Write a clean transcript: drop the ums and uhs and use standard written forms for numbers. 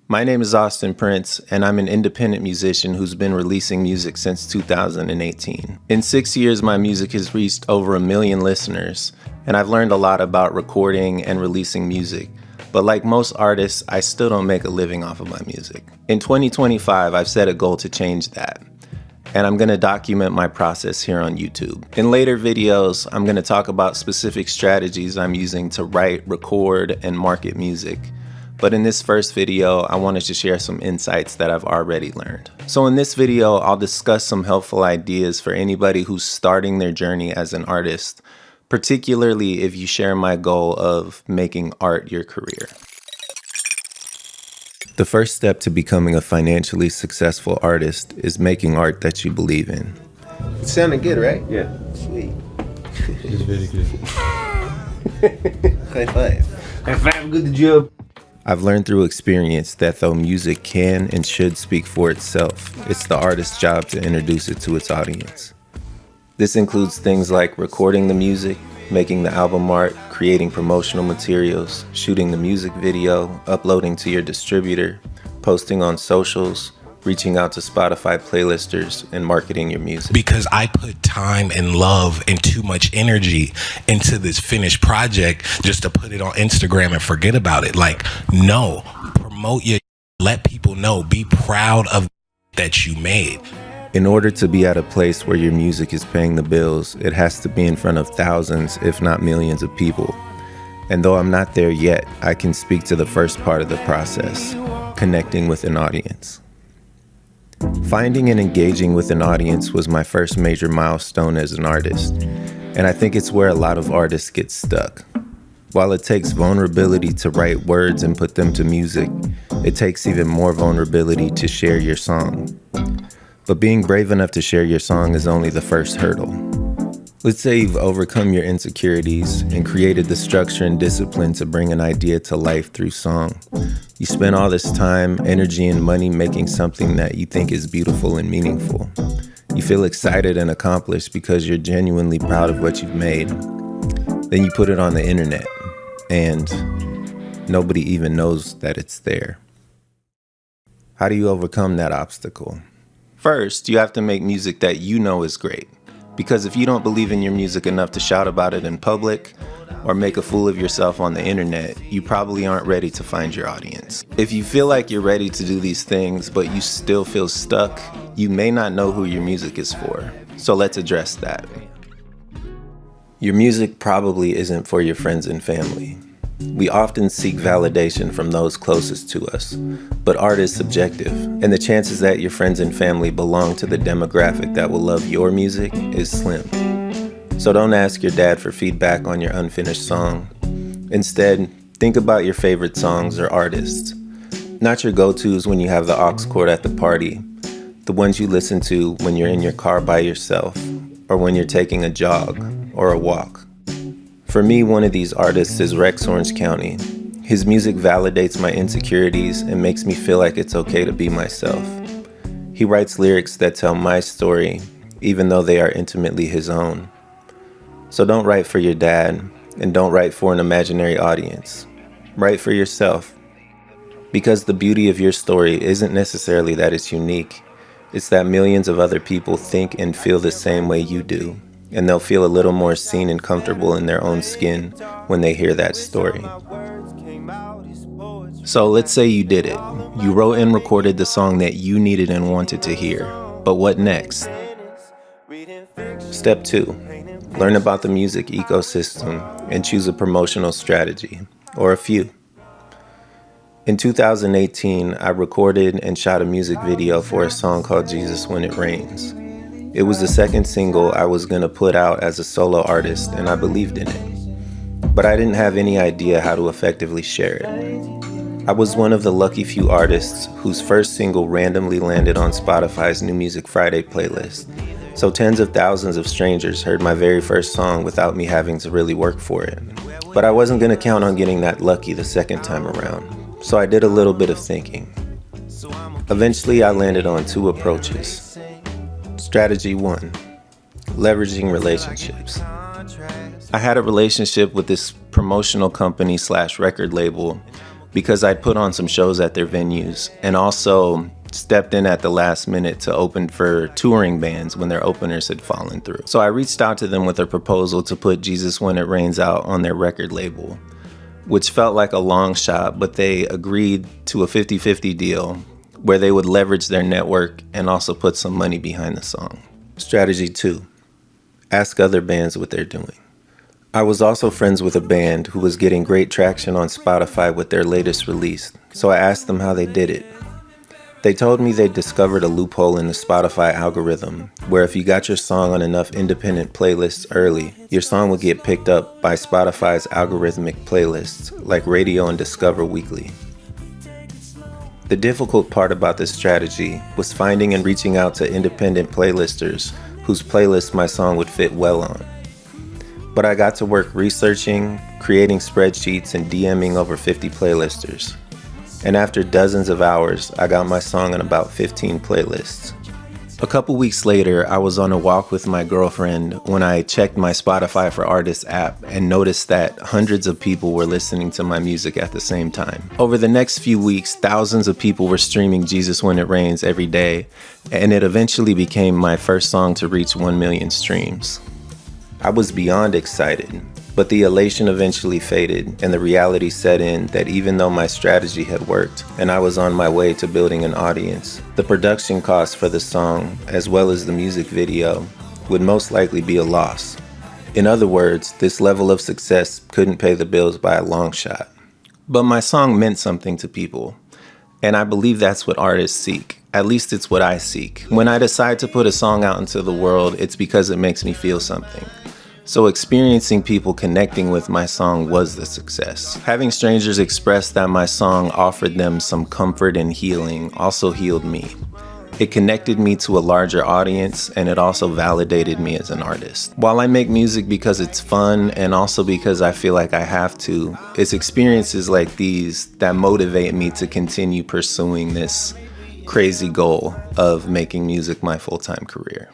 My name is Austin Prince, and I'm an independent musician who's been releasing music since 2018. In 6 years, my music has reached over 1 million listeners, and I've learned a lot about recording and releasing music. But like most artists, I still don't make a living off of my music. In 2025, I've set a goal to change that, and I'm going to document my process here on YouTube. In later videos, I'm going to talk about specific strategies I'm using to write, record, and market music. But in this first video, I wanted to share some insights that I've already learned. So in this video, I'll discuss some helpful ideas for anybody who's starting their journey as an artist, particularly if you share my goal of making art your career. The first step to becoming a financially successful artist is making art that you believe in. It sounded good, right? Yeah. Sweet. It's very good. High five. High five, good job. I've learned through experience that though music can and should speak for itself, it's the artist's job to introduce it to its audience. This includes things like recording the music, making the album art, creating promotional materials, shooting the music video, uploading to your distributor, posting on socials, reaching out to Spotify playlisters, and marketing your music. Because I put time and love and too much energy into this finished project just to put it on Instagram and forget about it. Like, no, promote your, let people know, be proud of that you made. In order to be at a place where your music is paying the bills, it has to be in front of thousands, if not millions of people. And though I'm not there yet, I can speak to the first part of the process, connecting with an audience. Finding and engaging with an audience was my first major milestone as an artist, and I think it's where a lot of artists get stuck. While it takes vulnerability to write words and put them to music, it takes even more vulnerability to share your song. But being brave enough to share your song is only the first hurdle. Let's say you've overcome your insecurities and created the structure and discipline to bring an idea to life through song. You spend all this time, energy, and money making something that you think is beautiful and meaningful. You feel excited and accomplished because you're genuinely proud of what you've made. Then you put it on the internet, and nobody even knows that it's there. How do you overcome that obstacle? First, you have to make music that you know is great. Because if you don't believe in your music enough to shout about it in public or make a fool of yourself on the internet, you probably aren't ready to find your audience. If you feel like you're ready to do these things, but you still feel stuck, you may not know who your music is for. So let's address that. Your music probably isn't for your friends and family. We often seek validation from those closest to us, but art is subjective, and the chances that your friends and family belong to the demographic that will love your music is slim. So don't ask your dad for feedback on your unfinished song. Instead, think about your favorite songs or artists. Not your go-tos when you have the aux cord at the party, the ones you listen to when you're in your car by yourself, or when you're taking a jog or a walk. For me, one of these artists is Rex Orange County. His music validates my insecurities and makes me feel like it's okay to be myself. He writes lyrics that tell my story, even though they are intimately his own. So don't write for your dad, and don't write for an imaginary audience. Write for yourself. Because the beauty of your story isn't necessarily that it's unique. It's that millions of other people think and feel the same way you do. And they'll feel a little more seen and comfortable in their own skin when they hear that story. So let's say you did it. You wrote and recorded the song that you needed and wanted to hear. But what next? Step 2. Learn about the music ecosystem and choose a promotional strategy, or a few. In 2018, I recorded and shot a music video for a song called Jesus When It Rains. It was the second single I was going to put out as a solo artist, and I believed in it. But I didn't have any idea how to effectively share it. I was one of the lucky few artists whose first single randomly landed on Spotify's New Music Friday playlist. So tens of thousands of strangers heard my very first song without me having to really work for it. But I wasn't going to count on getting that lucky the second time around. So I did a little bit of thinking. Eventually, I landed on 2 approaches. Strategy 1, leveraging relationships. I had a relationship with this promotional company / record label because I'd put on some shows at their venues and also stepped in at the last minute to open for touring bands when their openers had fallen through. So I reached out to them with a proposal to put Jesus When It Rains out on their record label, which felt like a long shot, but they agreed to a 50-50 deal where they would leverage their network and also put some money behind the song. Strategy 2, ask other bands what they're doing. I was also friends with a band who was getting great traction on Spotify with their latest release, so I asked them how they did it. They told me they discovered a loophole in the Spotify algorithm where if you got your song on enough independent playlists early, your song would get picked up by Spotify's algorithmic playlists like Radio and Discover Weekly. The difficult part about this strategy was finding and reaching out to independent playlisters whose playlists my song would fit well on. But I got to work researching, creating spreadsheets, and DMing over 50 playlisters. And after dozens of hours, I got my song on about 15 playlists. A couple weeks later, I was on a walk with my girlfriend when I checked my Spotify for Artists app and noticed that hundreds of people were listening to my music at the same time. Over the next few weeks, thousands of people were streaming Jesus When It Rains every day, and it eventually became my first song to reach 1 million streams. I was beyond excited, but the elation eventually faded and the reality set in that even though my strategy had worked and I was on my way to building an audience, the production costs for the song, as well as the music video, would most likely be a loss. In other words, this level of success couldn't pay the bills by a long shot. But my song meant something to people, and I believe that's what artists seek. At least it's what I seek. When I decide to put a song out into the world, it's because it makes me feel something. So experiencing people connecting with my song was the success. Having strangers express that my song offered them some comfort and healing also healed me. It connected me to a larger audience, and it also validated me as an artist. While I make music because it's fun and also because I feel like I have to, it's experiences like these that motivate me to continue pursuing this crazy goal of making music my full-time career.